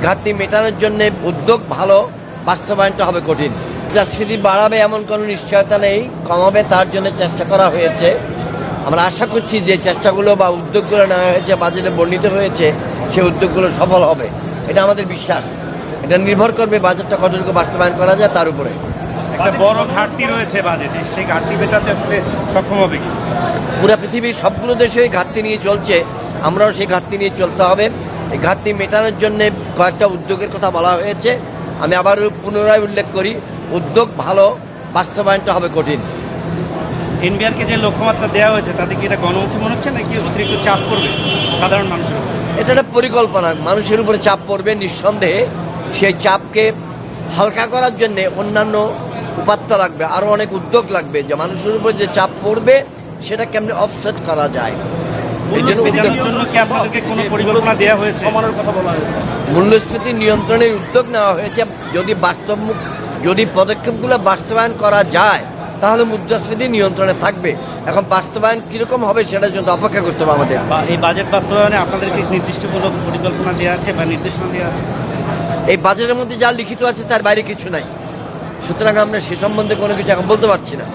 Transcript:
ঘাটতি মেটানোর জন্য উদ্যোগ ভালো, বাস্তবায়নটা হবে কঠিন। মুদ্রাস্ফীতি বাড়াবে এমন কোনো নিশ্চয়তা নেই, কমাবে তার জন্য চেষ্টা করা হয়েছে। আমরা আশা করছি যে চেষ্টাগুলো বা উদ্যোগগুলো নেওয়া হয়েছে, বাজেটে বর্ণিত হয়েছে, সেই উদ্যোগগুলো সফল হবে, এটা আমাদের বিশ্বাস। এটা নির্ভর করবে বাজেটটা কতটুকু বাস্তবায়ন করা যায় তার উপরে। একটা বড় ঘাটতি রয়েছে বাজেটে, সেই ঘাটতি মেটাতে আসলে সক্ষম হবে কি? পুরো পৃথিবীর সবগুলো দেশেই ঘাটতি নিয়ে চলছে, আমরাও সেই ঘাটতি নিয়ে চলতে হবে। এই ঘাটতি মেটানোর জন্য কয়েকটা উদ্যোগের কথা বলা হয়েছে। আমি আবার পুনরায় উল্লেখ করি, উদ্যোগ ভালো, বাস্তবায়নটা হবে কঠিন। এনবিআরকে যে লক্ষ্যমাত্রা দেওয়া হয়েছে তাতে কি এটা গণমুখী মনে হচ্ছে নাকি অতিরিক্ত চাপ পড়বে সাধারণ মানুষের উপর? এটা একটা পরিকল্পনা, মানুষের উপরে চাপ পড়বে নিঃসন্দেহে। সেই চাপকে হালকা করার জন্য অন্যান্য উপাত্ত লাগবে, আরও অনেক উদ্যোগ লাগবে, যে মানুষের উপর যে চাপ পড়বে সেটা কেমনে অফসেট করা যায়। মূল্যস্ফীতি নিয়ন্ত্রণের উদ্যোগ নেওয়া হয়েছে। যদি পদক্ষেপগুলো বাস্তবায়ন করা যায় তাহলে মুদ্রাস্ফীতি নিয়ন্ত্রণে থাকবে। এখন বাস্তবায়ন কিরকম হবে সেটার জন্য অপেক্ষা করতে হবে আমাদের। এই বাজেট বাস্তবায়নে আপনাদেরকে নির্দিষ্ট কোনো পরিকল্পনা দেওয়া আছে বা নির্দেশনা দেওয়া আছে? এই বাজেটের মধ্যে যা লিখিত আছে তার বাইরে কিছু নাই, সুতরাং আমরা সে সম্বন্ধে কোনো কিছু এখন বলতে পারছি না।